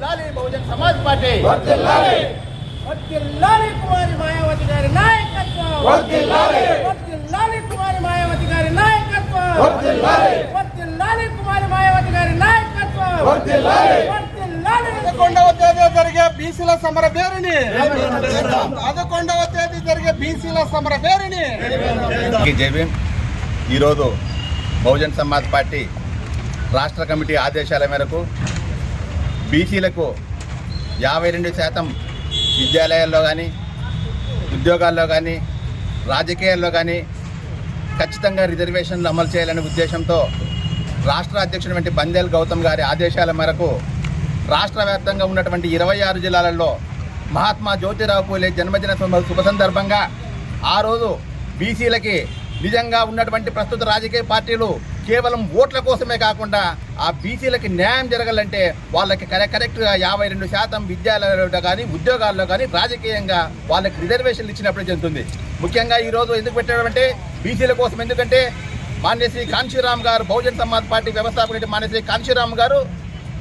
వర్ధిల్లాలి బహుజన్ సమాజ్ పార్టీ, వర్ధిల్లాలి కుమారి మాయావతి గారి నాయకత్వం, వర్ధిల్లాలి కుమారి మాయావతి గారి నాయకత్వం, వర్ధిల్లాలి కుమారి మాయావతి గారి నాయకత్వం, వర్ధిల్లాలి 11వ తేదీ జరిగే బీసీల సమర పేరుని, 11వ తేదీ జరిగే బీసీల సమర పేరుని. జై భీమ్. ఈరోజు బహుజన్ సమాజ్ పార్టీ రాష్ట్ర కమిటీ ఆదేశాల మేరకు బీసీలకు 52% విద్యాలయాల్లో కానీ, ఉద్యోగాల్లో కానీ, రాజకీయాల్లో కానీ ఖచ్చితంగా రిజర్వేషన్లు అమలు చేయాలనే ఉద్దేశంతో రాష్ట్ర అధ్యక్షుడు వంటి బందేల్ గౌతమ్ గారి ఆదేశాల మేరకు రాష్ట్ర వ్యాప్తంగా ఉన్నటువంటి 26 జిల్లాలలో మహాత్మా జ్యోతిరావు పూలే జన్మదిన శుభ సందర్భంగా ఆ రోజు బీసీలకి నిజంగా ఉన్నటువంటి ప్రస్తుత రాజకీయ పార్టీలు కేవలం ఓట్ల కోసమే కాకుండా ఆ బీసీలకి న్యాయం జరగాలంటే వాళ్ళకి కరెక్ట్గా 52% విద్యాలయాల్లో కానీ, ఉద్యోగాల్లో కానీ, రాజకీయంగా వాళ్ళకి రిజర్వేషన్లు ఇచ్చినప్పుడే చెందుతుంది. ముఖ్యంగా ఈరోజు ఎందుకు పెట్టాడంటే బీసీల కోసం. ఎందుకంటే మాన్యశ్రీ కాంశీరామ్ గారు, బహుజన్ సమాజ్ పార్టీ వ్యవస్థాపకుడు మాన్యశ్రీ కాంశీరామ్ గారు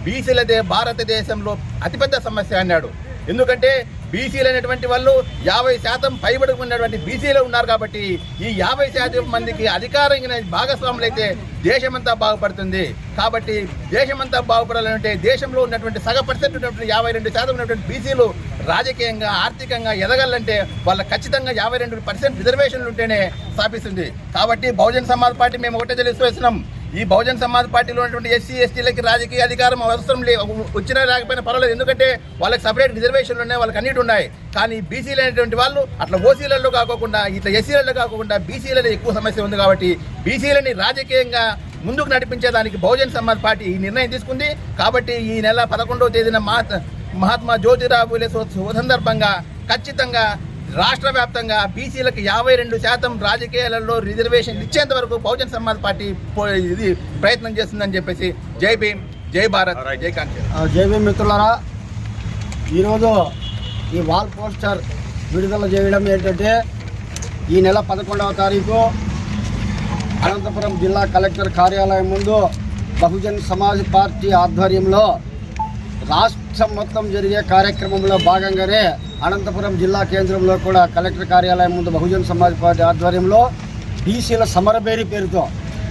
బీసీలదే భారతదేశంలో అతిపెద్ద సమస్య అన్నాడు. ఎందుకంటే బీసీలు అనేటువంటి వాళ్ళు 50% పైబడి ఉన్నటువంటి బీసీలు ఉన్నారు కాబట్టి ఈ 50% మందికి అధికారంగా భాగస్వాములు అయితే దేశమంతా బాగుపడుతుంది. కాబట్టి దేశమంతా బాగుపడాలంటే దేశంలో ఉన్నటువంటి సగపర్సెంట్ ఉన్నటువంటి 52% ఉన్నటువంటి బీసీలు రాజకీయంగా, ఆర్థికంగా ఎదగాలంటే వాళ్ళకి ఖచ్చితంగా 52% రిజర్వేషన్లు ఉంటేనే స్థాపిస్తుంది. కాబట్టి బహుజన్ సమాజ్ పార్టీ మేము ఒకటే తెలియజేస్తున్నాం, ఈ బహుజన్ సమాజ్ పార్టీలో ఉన్నటువంటి ఎస్సీ ఎస్టీలకి రాజకీయ అధికారం అవసరం వచ్చినా లేకపోయినా పర్వాలేదు. ఎందుకంటే వాళ్ళకి సపరేట్ రిజర్వేషన్లు ఉన్నాయి, వాళ్ళకి అన్నిటి ఉన్నాయి. కానీ బీసీలు అనేటువంటి వాళ్ళు అట్లా ఓసీలలో కాకుండా, ఇట్లా ఎస్సీలలో కాకుండా బీసీలలో ఎక్కువ సమస్య ఉంది. కాబట్టి బీసీలని రాజకీయంగా ముందుకు నడిపించేదానికి బహుజన్ సమాజ్ పార్టీ ఈ నిర్ణయం తీసుకుంది. కాబట్టి ఈ నెల 11వ తేదీన మహాత్మా జ్యోతిరావు పూలే సందర్భంగా ఖచ్చితంగా రాష్ట్ర వ్యాప్తంగా బీసీలకు 52% రాజకీయాలలో రిజర్వేషన్ ఇచ్చేంత వరకు బహుజన్ సమాజ్ పార్టీ ఇది ప్రయత్నం చేస్తుందని చెప్పేసి జై భీమ్, జై భారత్, జై కాంక్ష. జై భీమ్ మిత్రులారా, ఈరోజు ఈ వాల్ పోస్టర్ విడుదల చేయడం ఏంటంటే ఈ నెల 11వ తారీఖు అనంతపురం జిల్లా కలెక్టర్ కార్యాలయం ముందు బహుజన్ సమాజ్ పార్టీ ఆధ్వర్యంలో రాష్ట్రం మొత్తం జరిగే కార్యక్రమంలో భాగంగానే అనంతపురం జిల్లా కేంద్రంలో కూడా కలెక్టర్ కార్యాలయం ముందు బహుజన్ సమాజ్ పార్టీ ఆధ్వర్యంలో బీసీల సమరబేరి పేరుతో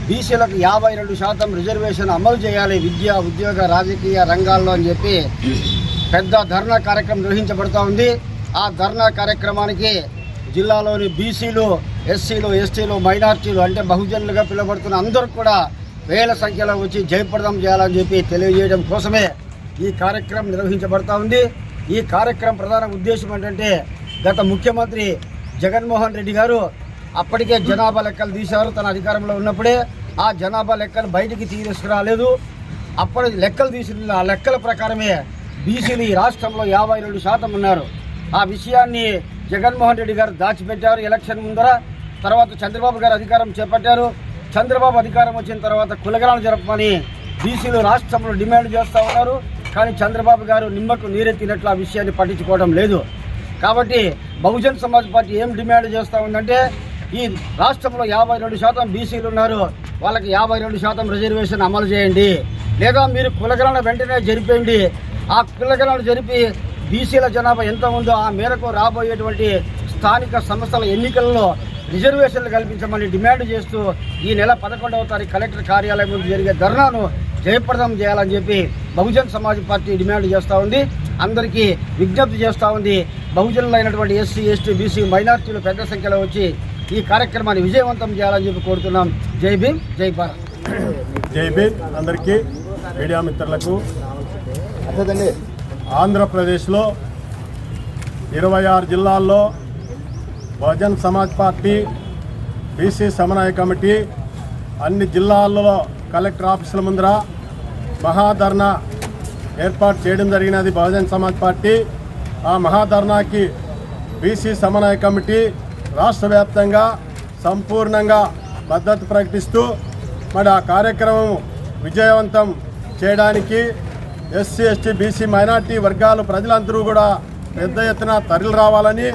బీసీలకు 52% రిజర్వేషన్ అమలు చేయాలి విద్య, ఉద్యోగ, రాజకీయ రంగాల్లో అని చెప్పి పెద్ద ధర్నా కార్యక్రమం నిర్వహించబడుతూ ఉంది. ఆ ధర్నా కార్యక్రమానికి జిల్లాలోని బీసీలు, ఎస్సీలు, ఎస్టీలు, మైనార్టీలు అంటే బహుజనులుగా పిలువబడుతున్న అందరూ కూడా వేల సంఖ్యలో వచ్చి జయప్రదం చేయాలని చెప్పి తెలియజేయడం కోసమే ఈ కార్యక్రమం నిర్వహించబడుతూ ఉంది. ఈ కార్యక్రమం ప్రధాన ఉద్దేశం ఏంటంటే గత ముఖ్యమంత్రి జగన్మోహన్ రెడ్డి గారు అప్పటికే జనాభా లెక్కలు తీశారు. తన అధికారంలో ఉన్నప్పుడే ఆ జనాభా లెక్కలు బయటికి తీసుకురాలేదు. అప్పటి లెక్కలు తీసిన ఆ లెక్కల ప్రకారమే బీసీలు ఈ రాష్ట్రంలో 52% ఉన్నారు. ఆ విషయాన్ని జగన్మోహన్ రెడ్డి గారు దాచిపెట్టారు ఎలక్షన్ ముందర. తర్వాత చంద్రబాబు గారు అధికారం చేపట్టారు. చంద్రబాబు అధికారం వచ్చిన తర్వాత కులగణన జరపమని బీసీలు రాష్ట్రంలో డిమాండ్ చేస్తూ ఉన్నారు. కానీ చంద్రబాబు గారు నిమ్మకు నీరెత్తినట్లు ఆ విషయాన్ని పట్టించుకోవడం లేదు. కాబట్టి బహుజన్ సమాజ్ పార్టీ ఏం డిమాండ్ చేస్తూ ఉందంటే ఈ రాష్ట్రంలో 52% బీసీలు ఉన్నారు, వాళ్ళకి 52% రిజర్వేషన్ అమలు చేయండి, లేదా మీరు కులగణన వెంటనే జరిపేయండి. ఆ కులగణన జరిపి బీసీల జనాభా ఎంత ఉందో ఆ మేరకు రాబోయేటువంటి స్థానిక సంస్థల ఎన్నికల్లో రిజర్వేషన్లు కల్పించమని డిమాండ్ చేస్తూ ఈ నెల 11వ తారీఖు కలెక్టర్ కార్యాలయం ముందు జరిగే ధర్నాను జయప్రదం చేయాలని చెప్పి బహుజన్ సమాజ్ పార్టీ డిమాండ్ చేస్తూ ఉంది. అందరికీ విజ్ఞప్తి చేస్తూ ఉంది. బహుజనులు అయినటువంటి ఎస్సీ, ఎస్టీ, బీసీ, మైనార్టీలు పెద్ద సంఖ్యలో వచ్చి ఈ కార్యక్రమాన్ని విజయవంతం చేయాలని చెప్పి కోరుతున్నాం. జై భీమ్, జై భారత్. జై భీమ్. అందరికీ మీడియా మిత్రులకు ఆంధ్రప్రదేశ్లో 26 జిల్లాల్లో బహుజన్ సమాజ్ పార్టీ బీసీ సమన్వయ కమిటీ అన్ని జిల్లాల్లో కలెక్టర్ ఆఫీసుల ముందర మహాధర్నా ఏర్పాటు చేయడం జరిగినది. బహుజన్ సమాజ్ పార్టీ ఆ మహాధర్నాకి బీసీ సమన్వయ కమిటీ రాష్ట్ర వ్యాప్తంగా సంపూర్ణంగా మద్దతు ప్రకటిస్తూ మరి ఆ కార్యక్రమం విజయవంతం చేయడానికి ఎస్సీ, ఎస్టీ, బీసీ, మైనార్టీ వర్గాలు ప్రజలందరూ కూడా పెద్ద ఎత్తున తరలి రావాలని,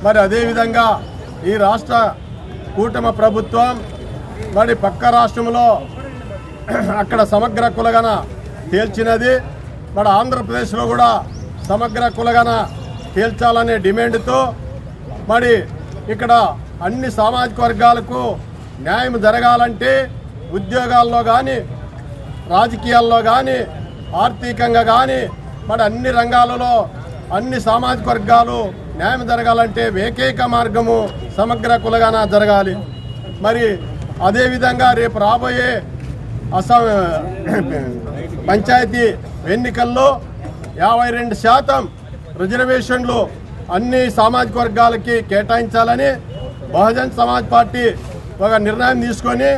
మరి అదేవిధంగా ఈ రాష్ట్ర కూటమి ప్రభుత్వం మరి పక్క రాష్ట్రంలో అక్కడ సమగ్ర కులగణ తేల్చినది. మరి ఆంధ్రప్రదేశ్లో కూడా సమగ్ర కులగణ తేల్చాలనే డిమాండ్తో మరి ఇక్కడ అన్ని సామాజిక వర్గాలకు న్యాయం జరగాలంటే ఉద్యోగాల్లో కానీ రాజకీయాల్లో కానీ ఆర్థికంగా కానీ మరి అన్ని రంగాలలో అన్ని సామాజిక వర్గాలు న్యాయం జరగాలంటే ఏకైక మార్గము సమగ్ర కులగణ జరగాలి. మరి అదేవిధంగా రేపు రాబోయే పంచాయతీ ఎన్నికల్లో 52% రిజర్వేషన్లు అన్ని సామాజిక వర్గాలకి కేటాయించాలని బహుజన్ సమాజ్ పార్టీ ఒక నిర్ణయం తీసుకొని